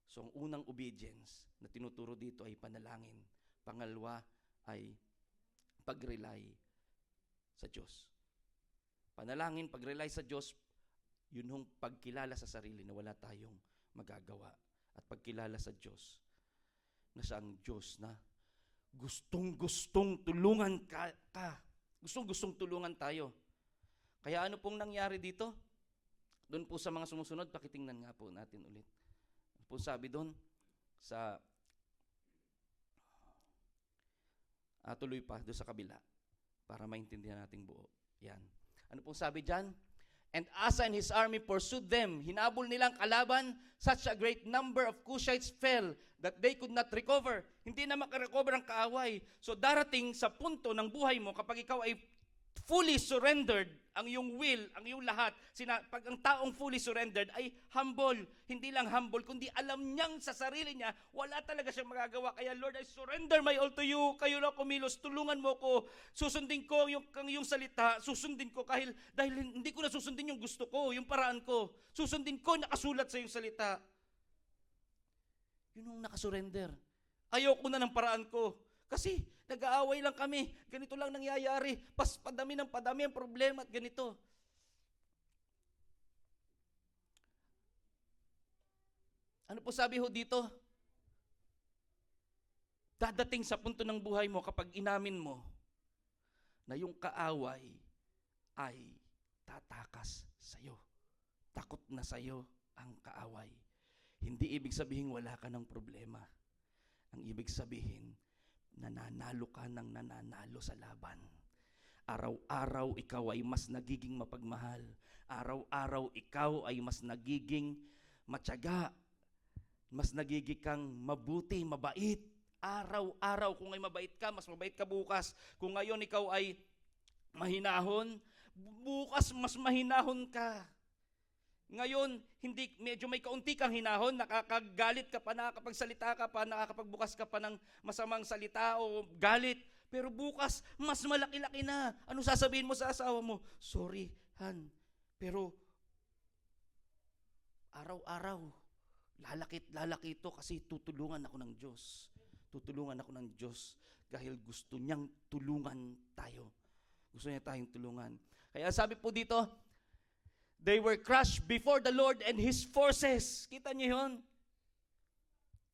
So ang unang obedience na tinuturo dito ay panalangin. Pangalawa ay pag-rely sa Diyos. Panalangin, pag-rely sa Diyos, yun hong pagkilala sa sarili na wala tayong magagawa. At pagkilala sa Diyos na siya ang Diyos na gustong-gustong tulungan ka. Gustong-gustong tulungan tayo. Kaya ano pong nangyari dito? Doon po sa mga sumusunod, pakitingnan nga po natin ulit. Ano po sabi doon? Tuloy pa doon sa kabila para maintindihan nating buo. Yan. Ano pong sabi dyan? And Asa and his army pursued them. Hinabol nilang kalaban, such a great number of Cushites fell that they could not recover. Hindi na makarecover ang kaaway. So darating sa punto ng buhay mo kapag ikaw ay fully surrendered, ang iyong will, ang iyong lahat, pag ang taong fully surrendered ay humble. Hindi lang humble, kundi alam niyang sa sarili niya, wala talaga siyang magagawa. Kaya Lord, I surrender my all to you. Kayo na kumilos, tulungan mo ko. Susundin ko yung salita, susundin ko dahil hindi ko na susundin yung gusto ko, yung paraan ko. Susundin ko, nakasulat sa yung salita. Yun yung nakasurrender. Ayoko na ng paraan ko. Kasi nag-aaway lang kami. Ganito lang nangyayari. Padami ng padami ang problema at ganito. Ano po sabi ho dito? Dadating sa punto ng buhay mo kapag inamin mo na yung kaaway ay tatakas sa'yo. Takot na sa'yo ang kaaway. Hindi ibig sabihin wala ka ng problema. Ang ibig sabihin, nananalo ka ng nananalo sa laban. Araw-araw ikaw ay mas nagiging mapagmahal. Araw-araw ikaw ay mas nagiging matyaga. Mas nagiging kang mabuti, mabait. Araw-araw, kung ay mabait ka, mas mabait ka bukas. Kung ngayon ikaw ay mahinahon, bukas mas mahinahon ka. Ngayon, medyo may kaunti kang hinahon, nakakagalit ka pa, nakakapagsalita ka pa, nakakapagbukas ka pa ng masamang salita o galit. Pero bukas, mas malaki-laki na. Ano sasabihin mo sa asawa mo? Sorry, Han. Pero, araw-araw, lalaki ito kasi tutulungan ako ng Diyos. Tutulungan ako ng Diyos dahil gusto niyang tulungan tayo. Gusto niya tayong tulungan. Kaya sabi po dito, they were crushed before the Lord and His forces. Kita niyo yun?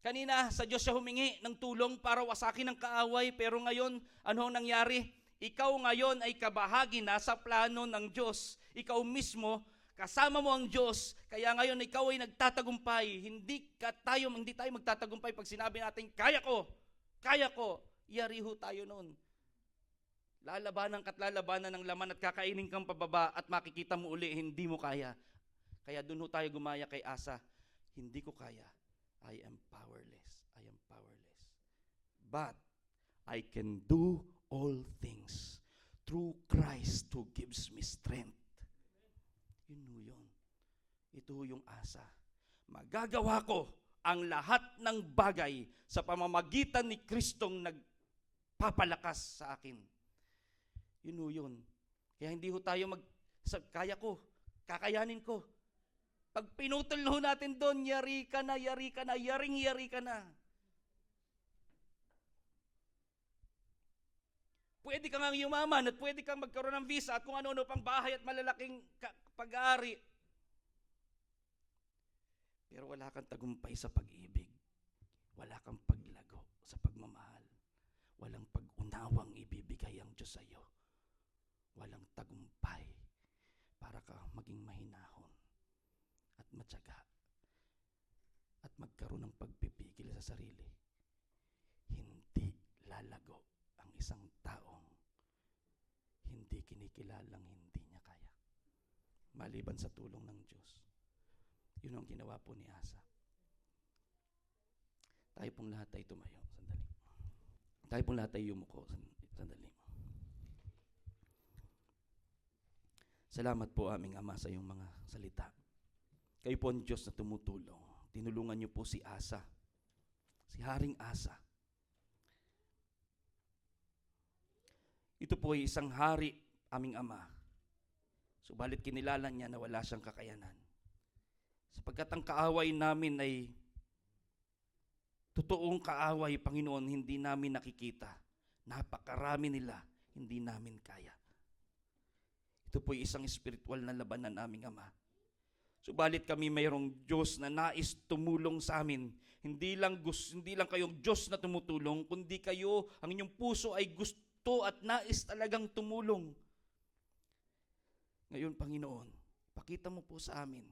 Kanina, sa Diyos siya humingi ng tulong para wasakin ang kaaway. Pero ngayon, ano ang nangyari? Ikaw ngayon ay kabahagi na sa plano ng Diyos. Ikaw mismo, kasama mo ang Diyos. Kaya ngayon, ikaw ay nagtatagumpay. Hindi tayo magtatagumpay pag sinabi natin, kaya ko. Yari ho tayo noon. Lalabanan ng laman at kakainin kang pababa at makikita mo uli, hindi mo kaya. Kaya doon ho tayo gumaya kay Asa. Hindi ko kaya. I am powerless. I am powerless. But I can do all things through Christ who gives me strength. Yun ho yun. Ito ho yung asa. Magagawa ko ang lahat ng bagay sa pamamagitan ni Kristong nagpapalakas sa akin. Yun ho yun. Kaya hindi ho tayo kaya ko, kakayanin ko. Pag pinutol ho natin doon, yari ka na, yaring-yari ka na. Pwede ka ngang yumaman at pwede kang magkaroon ng visa at kung ano-ano pang bahay at malalaking pag-aari. Pero wala kang tagumpay sa pag-ibig. Wala kang paglago sa pagmamahal. Walang pag-unawang ibibigay ang Diyos sa iyo. Walang tagumpay para ka maging mahinahon at matyaga at magkaroon ng pagpipigil sa sarili. Hindi lalago ang isang taong hindi kinikilalang hindi niya kaya. Maliban sa tulong ng Diyos. Yun ang ginawa po ni Asa. Tayo pong lahat ay tumayo. Sandali. Tayo pong lahat ay yumuko. Sandali. Salamat po aming Ama sa iyong mga salita. Kayo po ang Diyos na tumutulong. Tinulungan niyo po si Asa. Si Haring Asa. Ito po ay isang hari, aming Ama. Subalit kinilala niya na wala siyang kakayanan. Sapagkat ang kaaway namin ay totoong kaaway, Panginoon, hindi namin nakikita. Napakarami nila, hindi namin kaya. Ito po ay isang spiritual na labanan, aming Ama. Subalit kami mayroong Diyos na nais tumulong sa amin. Hindi lang kayong Diyos na tumutulong, kundi kayo, ang inyong puso ay gusto at nais talagang tumulong. Ngayon, Panginoon, pakita mo po sa amin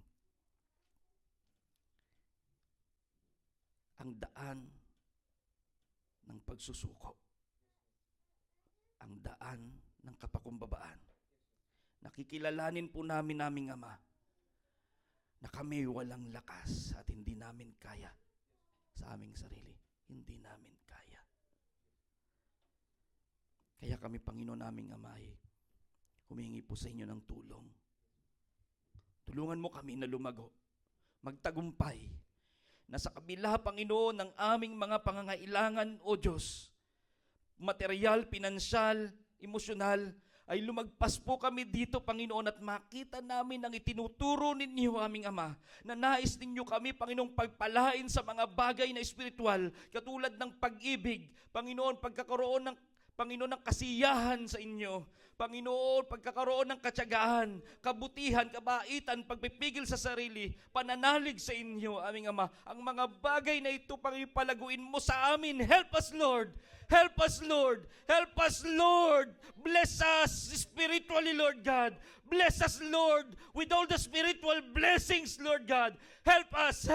ang daan ng pagsusuko, ang daan ng kapakumbabaan. Nakikilalanin po namin, aming Ama, na kami walang lakas at hindi namin kaya sa aming sarili. Hindi namin kaya. Kaya kami, Panginoon, aming Ama, humingi po sa inyo ng tulong. Tulungan mo kami na lumago, magtagumpay, na sa kabila, Panginoon, ng aming mga pangangailangan, O Diyos, material, pinansyal, emosyonal, ay lumagpas po kami dito, Panginoon, at makita namin ang itinuturo ninyo, aming Ama, na nais ninyo kami, Panginoong, pagpalain sa mga bagay na espiritual, katulad ng pag-ibig, Panginoon, pagkakaroon ng Panginoon, ng kasiyahan sa inyo. Panginoon, pagkakaroon ng katyagaan, kabutihan, kabaitan, pagpipigil sa sarili, pananalig sa inyo, aming Ama. Ang mga bagay na ito, Panginoon, palaguin mo sa amin. Help us, Lord. Help us, Lord. Help us, Lord. Bless us spiritually, Lord God. Bless us, Lord, with all the spiritual blessings, Lord God. Help us,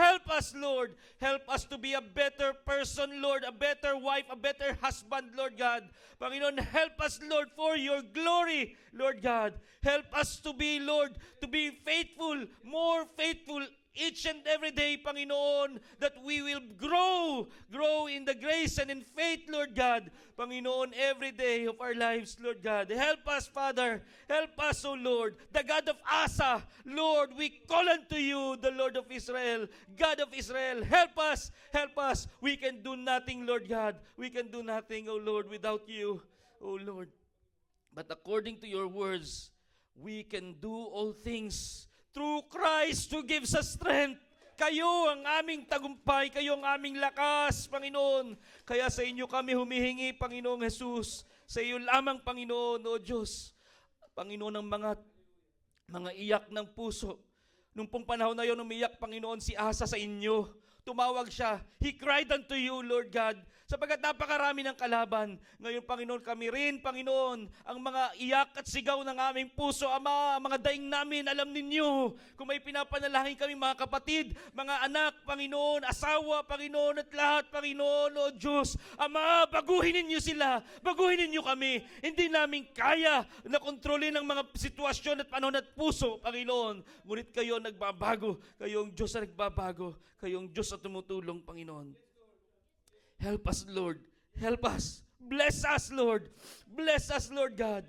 Lord. Help us to be a better person, Lord, a better wife, a better husband, Lord God. Panginoon, help us, Lord, for your glory, Lord God. Help us to be, Lord, to be faithful, more faithful each and every day, Panginoon, that we will grow in the grace and in faith, Lord God. Panginoon, every day of our lives, Lord God. Help us, Father. Help us, O Lord. The God of Asa, Lord, we call unto you, the Lord of Israel. God of Israel, help us. Help us. We can do nothing, Lord God. We can do nothing, O Lord, without you, O Lord. But according to your words, we can do all things through Christ who gives us strength. Kayo ang aming tagumpay, kayo ang aming lakas, Panginoon. Kaya sa inyo kami humihingi, Panginoong Jesus. Sa iyo lamang, Panginoon, O Diyos. Panginoon, ng mga iyak ng puso. Nung pong panahon na yun, umiyak, Panginoon, si Asa sa inyo. Tumawag siya. He cried unto you, Lord God. Sapagkat napakarami ng kalaban. Ngayon, Panginoon, kami rin, Panginoon, ang mga iyak at sigaw ng aming puso, Ama, mga daing namin, alam ninyo, kung may pinapanalangin kami, mga kapatid, mga anak, Panginoon, asawa, Panginoon, at lahat, Panginoon, O Diyos, Ama, baguhin ninyo sila, baguhin ninyo kami. Hindi namin kaya na kontrolin ang mga sitwasyon at panahon at puso, Panginoon. Ngunit kayo nagbabago, kayong Diyos na nagbabago, kayong Diyos na tumutulong, Panginoon. Help us, Lord. Help us. Bless us, Lord. Bless us, Lord God.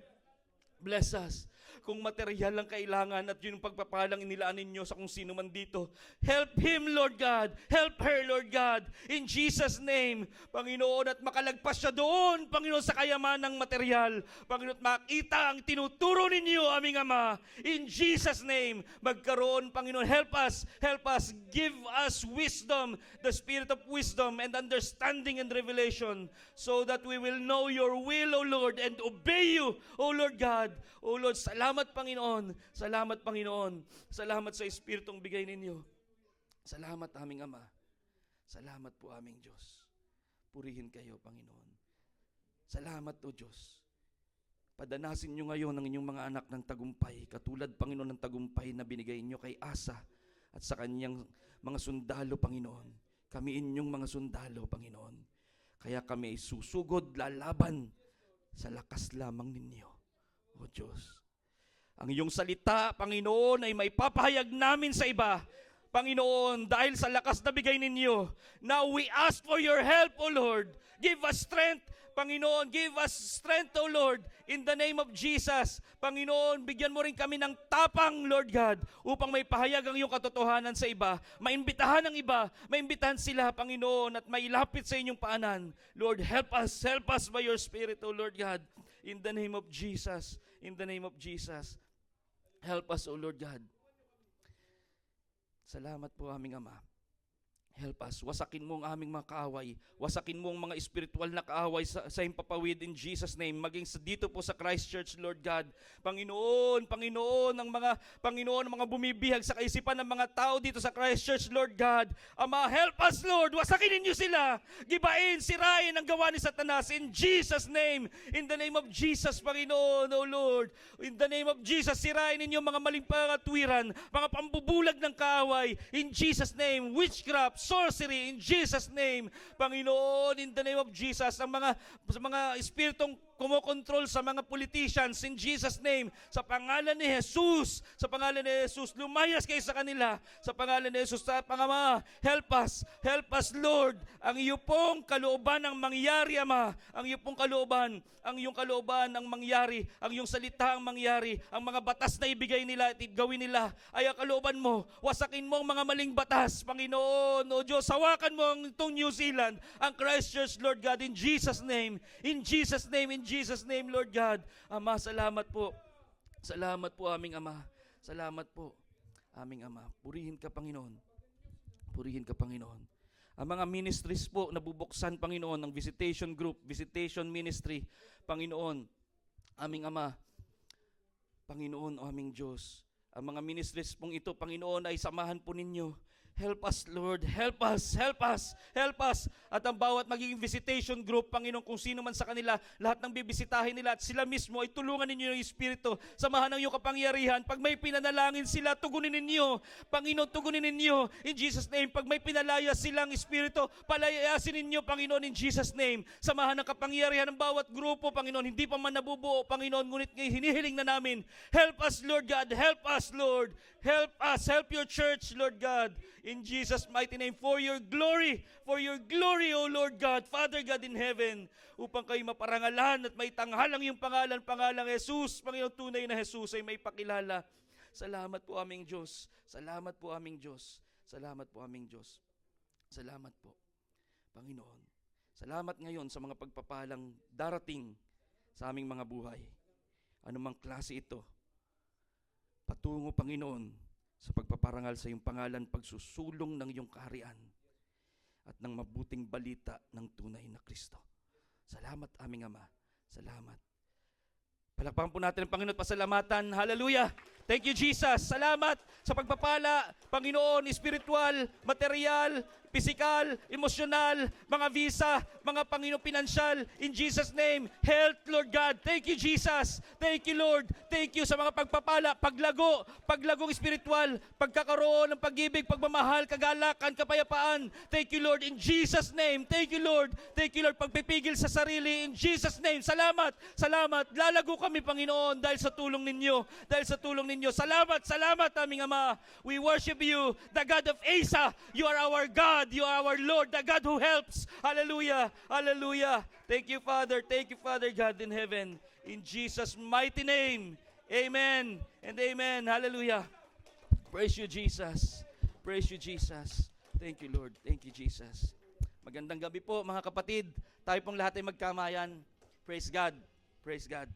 Bless us. Kung material lang kailangan at yun yung pagpapalang inilaan ninyo sa kung sino man dito, help him, Lord God. Help her, Lord God. In Jesus' name, Panginoon, at makalagpas siya doon, Panginoon, sa kayaman ng material. Panginoon, at makita ang tinuturo ninyo, aming Ama. In Jesus' name, magkaroon, Panginoon, help us, give us wisdom, the spirit of wisdom and understanding and revelation, so that we will know your will, O Lord, and obey you, O Lord God. O Lord, salamat Panginoon. Salamat Panginoon. Salamat sa Espiritong bigay ninyo. Salamat aming Ama. Salamat po aming Diyos. Purihin kayo Panginoon. Salamat o Diyos. Padanasin nyo ngayon ang inyong mga anak ng tagumpay, katulad Panginoon ng tagumpay na binigay nyo kay Asa at sa kanyang mga sundalo Panginoon. Kami inyong mga sundalo Panginoon. Kaya kami ay susugod, lalaban sa lakas lamang ninyo. O Diyos, ang iyong salita, Panginoon, ay may papahayag namin sa iba. Panginoon, dahil sa lakas na bigay ninyo, now we ask for your help, O Lord. Give us strength, Panginoon. Give us strength, O Lord, in the name of Jesus. Panginoon, bigyan mo rin kami ng tapang, Lord God, upang may pahayag ang iyong katotohanan sa iba. Maimbitahan ang iba, maimbitahan sila, Panginoon, at mailapit sa inyong paanan. Lord, help us by your Spirit, O Lord God, in the name of Jesus. In the name of Jesus. Help us, O Lord God. Salamat po aming Ama. Help us. Wasakin mo ang aming mga kaaway. Wasakin mo ang mga espiritual na kaaway sa himpapawid in Jesus' name. Maging dito po sa Christ Church, Lord God. Panginoon, ang mga bumibihag sa kaisipan ng mga tao dito sa Christ Church, Lord God. Ama, help us, Lord. Wasakin ninyo sila. Gibain, sirain ang gawa ni Satanas in Jesus' name. In the name of Jesus, Panginoon, O Lord. In the name of Jesus, sirain ninyo mga maling pangatwiran, mga pambubulag ng kaaway. In Jesus' name, witchcraft, sorcery, in Jesus' name. Panginoon, in the name of Jesus, ang mga espiritong kumokontrol sa mga politicians, in Jesus' name, sa pangalan ni Jesus, lumayas kayo sa kanila, sa pangalan ni Jesus, sa Pangama, help us, Lord, ang iyo pong kalooban ang mangyari, Ama, ang iyo pong kalooban, ang mangyari, ang iyong salita ang mangyari, ang mga batas na ibigay nila at gawin nila, ay ang kalooban mo, wasakin mo ang mga maling batas, Panginoon, O Diyos, hawakan mo ang itong New Zealand, ang Christ Church, Lord God, in Jesus' name, Lord God. Ama, salamat po. Salamat po aming Ama. Salamat po aming Ama. Purihin ka, Panginoon. Purihin ka, Panginoon. Ang mga ministries po na bubuksan, Panginoon, ng visitation group, visitation ministry, Panginoon, aming Ama, Panginoon, o aming Diyos. Ang mga ministries pong ito, Panginoon, ay samahan po ninyo. Help us, Lord. Help us. At ang bawat magiging visitation group, Panginoon, kung sino man sa kanila, lahat ng bibisitahin nila at sila mismo ay tulungan ninyo ng Espiritu. Samahan ng iyong kapangyarihan. Pag may pinanalangin sila, tugunin ninyo. Panginoon, tugunin ninyo. In Jesus' name, pag may pinalaya silang Espiritu, palayasin ninyo, Panginoon, in Jesus' name. Samahan ng kapangyarihan ng bawat grupo, Panginoon. Hindi pa man nabubuo, Panginoon, ngunit ngayon hinihiling na namin. Help us, Lord God. Help us, Lord. Help us. Help your church, Lord God. In Jesus' mighty name, for your glory, O Lord God, Father God in heaven, upang kayo maparangalan at may tanghalang yung pangalang Jesus, Panginoon, tunay na Jesus ay may pakilala. Salamat po aming Diyos. Salamat po aming Diyos. Salamat po aming Diyos. Salamat po, Panginoon. Salamat ngayon sa mga pagpapalang darating sa aming mga buhay. Anumang klase ito, patungo, Panginoon, sa pagpaparangal sa iyong pangalan, pagsusulong ng iyong kaharian at ng mabuting balita ng tunay na Kristo. Salamat aming Ama. Salamat. Palakpakan po natin ang Panginoon at pasalamatan. Hallelujah! Thank you, Jesus. Salamat sa pagpapala, Panginoon, spiritual, material, physical, emosyonal, mga visa, mga Panginoon pinansyal, in Jesus' name, health, Lord God. Thank you, Jesus. Thank you, Lord. Thank you sa mga pagpapala, paglagong spiritual, pagkakaroon ng pag-ibig, pagmamahal, kagalakan, kapayapaan. Thank you, Lord, in Jesus' name. Thank you, Lord. Thank you, Lord, pagpipigil sa sarili, in Jesus' name. Salamat. Lalago kami, Panginoon, dahil sa tulong ninyo. Salamat, aming Ama. We worship you, the God of Asa. You are our God. God. You are our Lord, the God who helps. Hallelujah. Hallelujah. Thank you, Father. Thank you, Father God in heaven. In Jesus' mighty name. Amen and amen. Hallelujah. Praise you, Jesus. Praise you, Jesus. Thank you, Lord. Thank you, Jesus. Magandang gabi po, mga kapatid. Tayo pong lahat ay magkamayan. Praise God. Praise God.